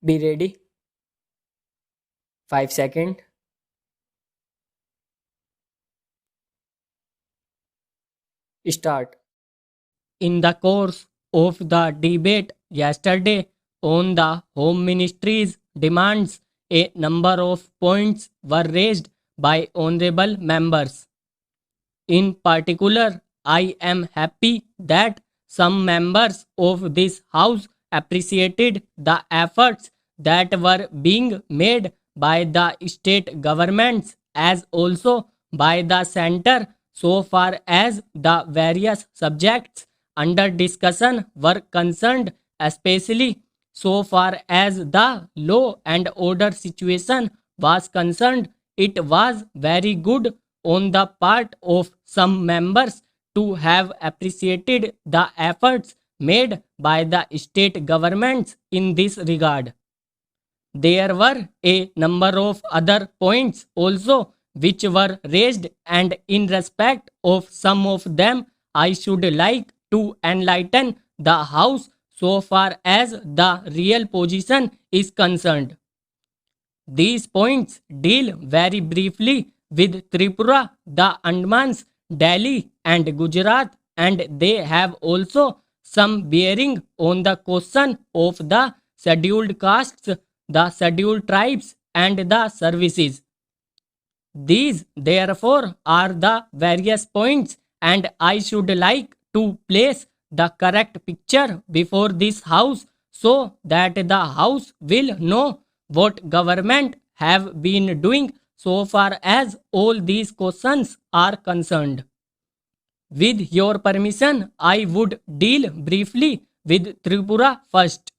Be ready. 5 seconds. Start. In the course of the debate yesterday on the Home Ministry's demands, a number of points were raised by honorable members. In particular, I am happy that some members of this House appreciated the efforts that were being made by the state governments as also by the center so far as the various subjects under discussion were concerned, especially so far as the law and order situation was concerned. It was very good on the part of some members to have appreciated the efforts made by the state governments in this regard. There were a number of other points also which were raised, and in respect of some of them, I should like to enlighten the House so far as the real position is concerned. These points deal very briefly with Tripura, the Andamans, Delhi, and Gujarat, and they have also some bearing on the question of the scheduled castes, the scheduled tribes, and the services. These, therefore, are the various points, and I should like to place the correct picture before this House so that the House will know what government have been doing so far as all these questions are concerned. With your permission, I would deal briefly with Tripura first.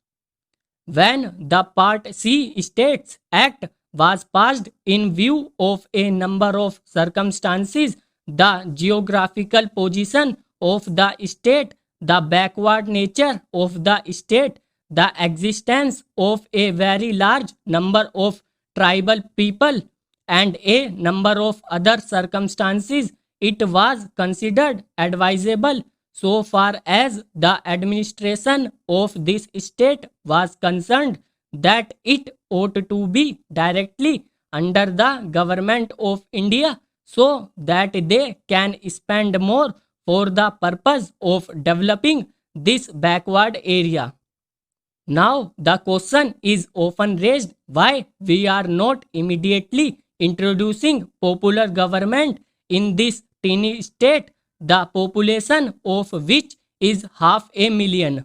When the Part C States Act was passed in view of a number of circumstances, the geographical position of the state, the backward nature of the state, the existence of a very large number of tribal people, and a number of other circumstances, it was considered advisable so far as the administration of this state was concerned that it ought to be directly under the government of India so that they can spend more for the purpose of developing this backward area. Now, the question is often raised why we are not immediately introducing popular government in this teeny state, the population of which is 500,000.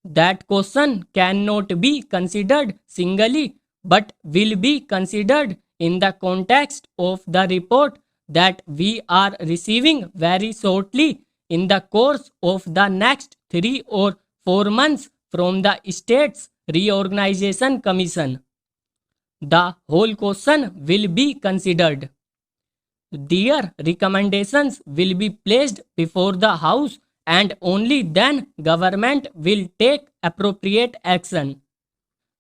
That question cannot be considered singly but will be considered in the context of the report that we are receiving very shortly in the course of the next 3 or 4 months from the States Reorganization Commission. The whole question will be considered. Their recommendations will be placed before the House and only then government will take appropriate action.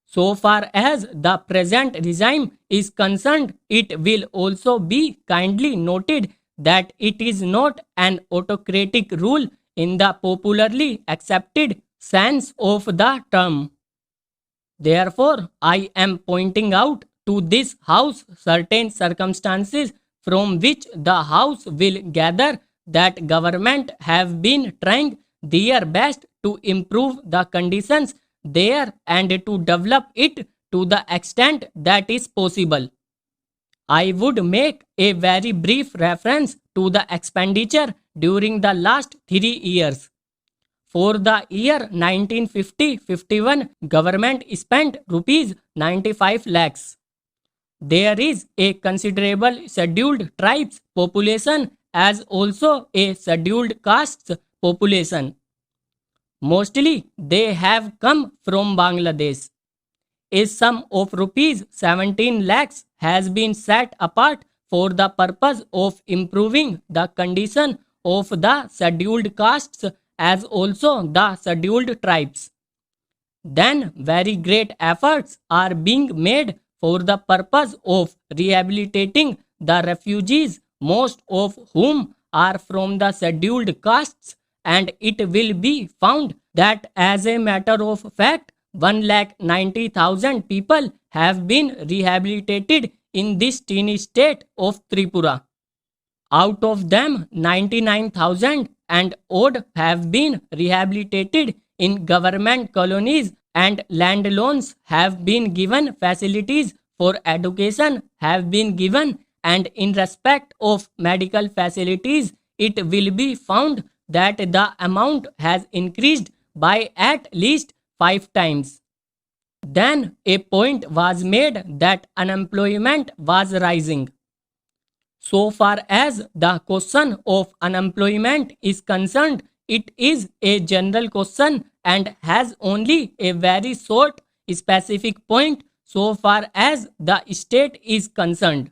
So far as the present regime is concerned, it will also be kindly noted that it is not an autocratic rule in the popularly accepted sense of the term. Therefore, I am pointing out to this House certain circumstances from which the House will gather that government have been trying their best to improve the conditions there and to develop it to the extent that is possible. I would make a very brief reference to the expenditure during the last 3 years. For the year 1950-51, government spent rupees 95 lakhs. There is a considerable scheduled tribes population as also a scheduled castes population. Mostly they have come from Bangladesh. A sum of rupees 17 lakhs has been set apart for the purpose of improving the condition of the scheduled castes as also the scheduled tribes. Then very great efforts are being made for the purpose of rehabilitating the refugees, most of whom are from the scheduled castes, and it will be found that as a matter of fact, 1,90,000 people have been rehabilitated in this teeny state of Tripura. Out of them, 99,000 and odd have been rehabilitated in government colonies, and land loans have been given, facilities for education have been given, and in respect of medical facilities, it will be found that the amount has increased by at least 5 times. Then a point was made that unemployment was rising. So far as the question of unemployment is concerned, it is a general question and has only a very short specific point so far as the state is concerned.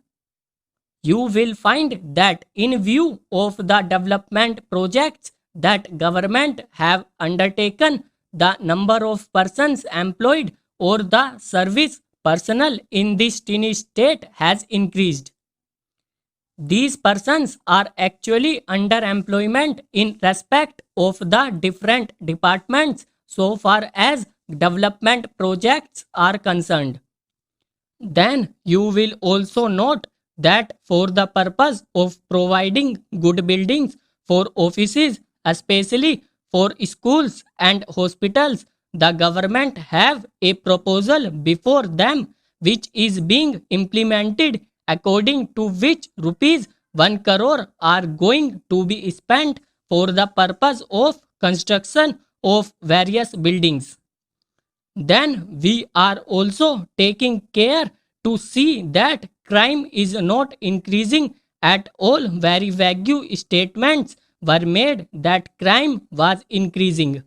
You will find that in view of the development projects that government have undertaken, the number of persons employed or the service personnel in this tiny state has increased. These persons are actually underemployment in respect of the different departments so far as development projects are concerned. Then you will also note that for the purpose of providing good buildings for offices, especially for schools and hospitals, the government have a proposal before them which is being implemented, according to which rupees 1 crore are going to be spent for the purpose of construction of various buildings. Then we are also taking care to see that crime is not increasing at all. Very vague statements were made that crime was increasing.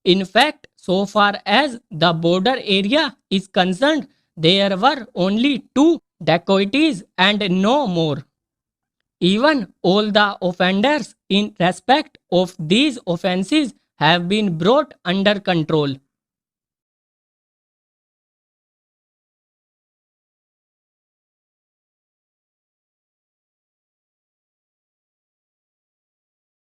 In fact, so far as the border area is concerned, there were only 2 dacoities and no more. Even all the offenders in respect of these offences have been brought under control.